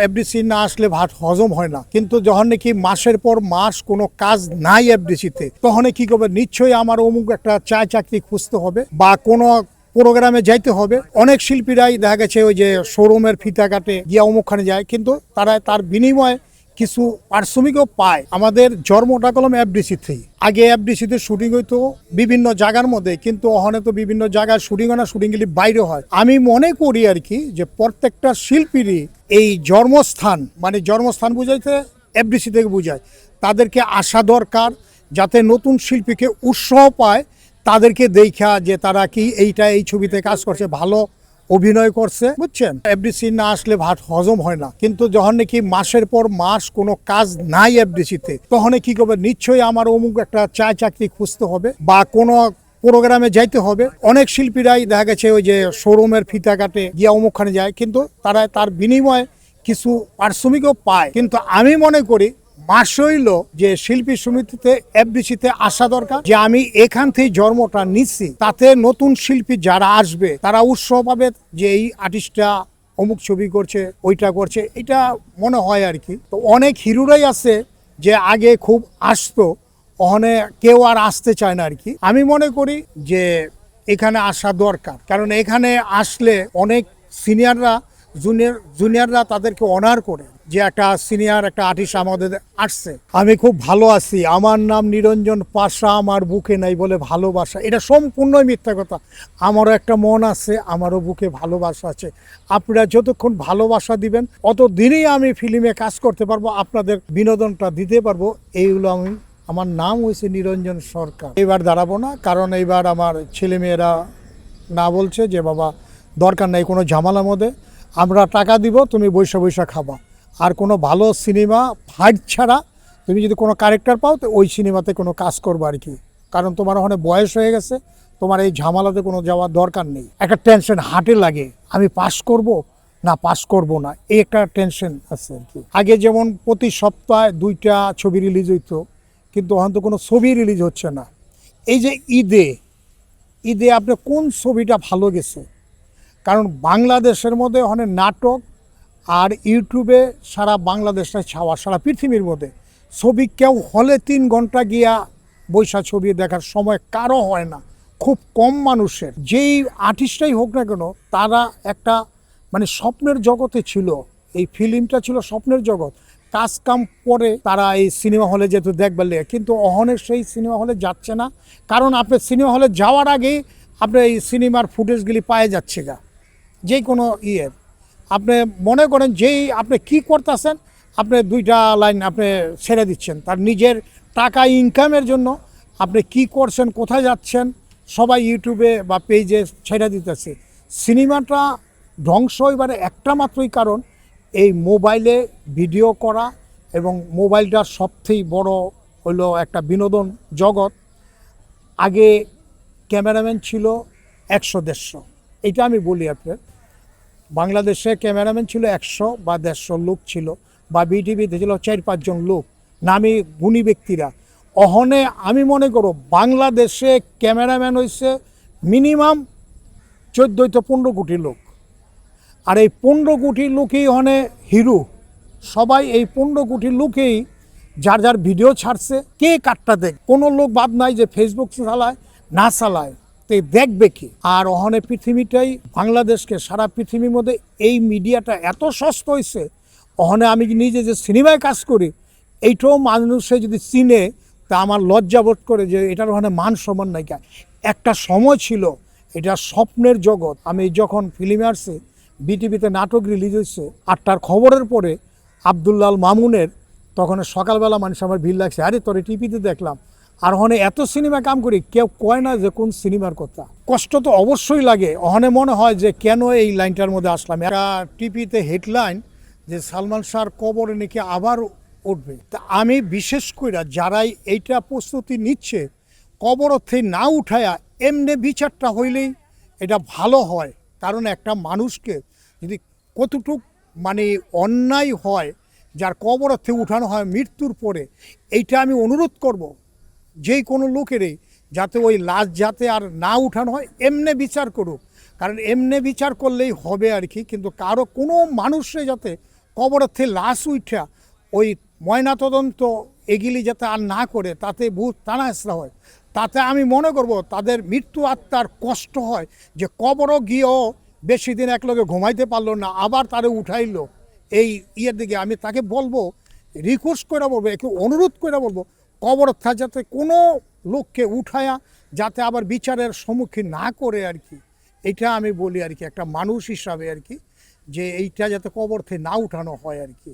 FDC না আসলে ভাত হজম হয় না, কিন্তু যখন নাকি মাসের পর মাস কোনো কাজ নাই এফডিসিতে, তখন কি করবে, নিশ্চয়ই আমার অমুক একটা চাকরি খুঁজতে হবে বা কোনো প্রোগ্রামে যাইতে হবে। অনেক শিল্পীরাই দেখা গেছে ওই যে শোরুমের ফিতা কাটে গিয়া অমুকখানে যায়, কিন্তু তারা তার বিনিময়ে কিছু পারিশ্রমিকও পায়। আমাদের জন্মটা কলম এফডিসিতেই। আগে এফডিসিতে শুটিং হইতো বিভিন্ন জায়গার মধ্যে, কিন্তু ওখানে তো বিভিন্ন জায়গায় শুটিং হয় না, শুটিংগুলি বাইরে হয়। আমি মনে করি আর কি যে প্রত্যেকটা শিল্পীরই এই জন্মস্থান, মানে জন্মস্থান বুঝাইতে এফডিসি থেকে বুঝায়, তাদেরকে আসা দরকার, যাতে নতুন শিল্পীকে উৎসাহ পায়, তাদেরকে দেখা যে তারা কি এই ছবিতে কাজ করছে, ভালো অভিনয় করছে, বুঝছেন। এফডিসি না আসলে ভাত হজম হয় না, কিন্তু যখন নাকি মাসের পর মাস কোনো কাজ নাই এফডিসিতে, তখন কি করবে, নিশ্চয়ই আমার অমুক একটা চাকরি খুঁজতে হবে বা কোনো প্রোগ্রামে যাইতে হবে। অনেক শিল্পীরাই দেখা গেছে ওই যে শোরুমের ফিতা কাটে গিয়া অমুকখানে যায়, কিন্তু তারা তার বিনিময়ে কিছু পারিশ্রমিকও পায়। কিন্তু আমি মনে করি মাস হইল যে শিল্পী সমিতিতে এফডিসিতে আসা দরকার, যে আমি এখান থেকে জন্মটা নিচ্ছি, তাতে নতুন শিল্পী যারা আসবে তারা উৎসাহ পাবে যে এই আর্টিস্টটা অমুক ছবি করছে, ওইটা করছে, এটা মনে হয় আর কি। তো অনেক হিরোরাই আছে যে আগে খুব আসতো, ওখানে কেউ আর আসতে চায় না আর কি। আমি মনে করি যে এখানে আসা দরকার, কারণ এখানে আসলে অনেক সিনিয়ররা জুনিয়ররা তাদেরকে অনার করে, যে একটা সিনিয়র একটা আর্টিস্ট আমাদের আসছে। আমি খুব ভালো আছি, আমার নাম নিরঞ্জন পাশা, আমার বুকে নাই বলে ভালোবাসা, এটা সম্পূর্ণই মিথ্যা কথা। আমারও একটা মন আছে, আমারও বুকে ভালোবাসা আছে। আপনারা যতক্ষণ ভালোবাসা দিবেন, অত দিনেই আমি ফিল্মে কাজ করতে পারবো, আপনাদের বিনোদনটা দিতে পারবো। এইগুলো আমার নাম হয়েছে নিরঞ্জন সরকার। এবার দাঁড়াবো না, কারণ এইবার আমার ছেলেমেয়েরা না বলছে যে বাবা দরকার নেই কোনো ঝামেলার মধ্যে, আমরা টাকা দিব, তুমি বৈশা বৈশা খাবা। আর কোনো ভালো সিনেমা ফাইট ছাড়া তুমি যদি কোনো ক্যারেক্টার পাও, তো ওই সিনেমাতে কোনো কাজ করবো আর কি। কারণ তোমার ওখানে বয়স হয়ে গেছে, তোমার এই ঝামেলাতে কোনো যাওয়ার দরকার নেই। একটা টেনশন হার্টে লাগে, আমি পাস করব না পাস করব না, এই একটা টেনশন আছে আর কি। আগে যেমন প্রতি সপ্তাহে 2টা ছবি রিলিজ হইতো, কিন্তু এখন তো কোনো ছবি রিলিজ হচ্ছে না। এই যে ঈদে আপনি কোন ছবিটা ভালো গেছে? কারণ বাংলাদেশের মধ্যে অনেক নাটক আর ইউটিউবে সারা বাংলাদেশটা ছাওয়া, সারা পৃথিবীর মধ্যে ছবি কেউ হলে 3 ঘন্টা গিয়া বৈশা ছবি দেখার সময় কারো হয় না, খুব কম মানুষের। যেই আর্টিস্টটাই হোক না কেন, তারা একটা মানে স্বপ্নের জগতে ছিল, এই ফিল্মটা ছিল স্বপ্নের জগৎ। কাজ কাম পরে তারা এই সিনেমা হলে যেতে দেখবার লেগে, কিন্তু অহনের সেই সিনেমা হলে যাচ্ছে না, কারণ আপনি সিনেমা হলে যাওয়ার আগেই আপনি এই সিনেমার ফুটেজগুলি পায়ে যাচ্ছে গা, যে কোনো ইয়ের। আপনি মনে করেন যেই আপনি কি করতেছেন, আপনি 2টা লাইন আপনি ছেড়ে দিচ্ছেন, তার নিজের টাকা ইনকামের জন্য আপনি কি করছেন, কোথায় যাচ্ছেন, সবাই ইউটিউবে বা পেজে ছেড়ে দিতেছে। সিনেমাটা ধ্বংস হইবার একটা মাত্রই কারণ এই মোবাইলে ভিডিও করা, এবং মোবাইলটা সবথেকে বড় হলো একটা বিনোদন জগৎ। আগে ক্যামেরাম্যান ছিল 100-150, এটা আমি বলি আপনার। বাংলাদেশে ক্যামেরাম্যান ছিল 100 বা 150 লোক ছিল, বা বিটিভিতে ছিল 4-5 জন লোক, নামি গুণী ব্যক্তিরা। অহনে আমি মনে করো বাংলাদেশে ক্যামেরাম্যান হয়েছে মিনিমাম 14-15 কোটি লোক, আর এই 15 কোটি লোকেই হনে হিরো। সবাই এই 15 কোটি লোকেই যার যার ভিডিও ছাড়ছে, কে কাটটা দেখ, কোনো লোক বাদ নাই যে ফেসবুক চালায় না চালায়, তো দেখবে কি। আর ওখানে পৃথিবীটাই বাংলাদেশকে সারা পৃথিবীর মধ্যে এই মিডিয়াটা এত সস্তা হয়েছে, ওখানে আমি নিজে যে সিনেমায় কাজ করি, এইটাও মানুষে যদি চিনে, তা আমার লজ্জা বোধ করে যে এটার ওখানে মান সম্মান নাই। একটা সময় ছিল এটা স্বপ্নের জগৎ। আমি যখন ফিল্মে আসছি, বিটিভিতে নাটক রিলিজ হয়েছে 8টার খবরের পরে আব্দুল্লাল মামুনের, তখন সকালবেলা মানুষ আমার ভিড় লাগছে, আরে তোরে টিভিতে দেখলাম। আর ওখানে এত সিনেমা কাম করি, কেউ কয় না যে কোন সিনেমার কথা। কষ্ট তো অবশ্যই লাগে, ওখানে মনে হয় যে কেন এই লাইনটার মধ্যে আসলাম। একটা টিভিতে হেডলাইন যে সালমান শাহর কবরে নাকি আবার উঠবে। তা আমি বিশেষ করে যারাই এইটা প্রস্তুতি নিচ্ছে, কবর থেকে না উঠায়া এমনি বিচারটা হইলেই এটা ভালো হয়। কারণ একটা মানুষকে যদি কতটুক মানে অন্যায় হয়, যার কবর থেকে উঠানো হয় মৃত্যুর পরে, এইটা আমি অনুরোধ করব যেই কোনো লোকেরই, যাতে ওই লাশ যাতে আর না উঠানো হয়, এমনি বিচার করুক। কারণ এমনি বিচার করলেই হবে আর কি, কিন্তু কারো কোনো মানুষে যাতে কবরের থেকে লাশ উঠা ওই ময়নাতদন্ত এগুলি যাতে আর না করে, তাতে বহুত তাড়াহেসরা হয়, তাতে আমি মনে করব তাদের মৃত্যু আত্মার কষ্ট হয় যে কবরও গিয়েও বেশি দিন একলগে ঘুমাইতে পারলো না, আবার তারে উঠাইলো এই ইয়ের দিকে। আমি তাকে বলবো, রিকোয়েস্ট করে বলবো, একটু অনুরোধ করে বলবো, কবর যাতে কোনো লোককে উঠায়া যাতে আবার বিচারের সম্মুখীন না করে আর কি। এটা আমি বলি আর কি, একটা মানুষ হিসাবে আর কি, যে এইটা যাতে কবর থেকে না উঠানো হয় আর কি।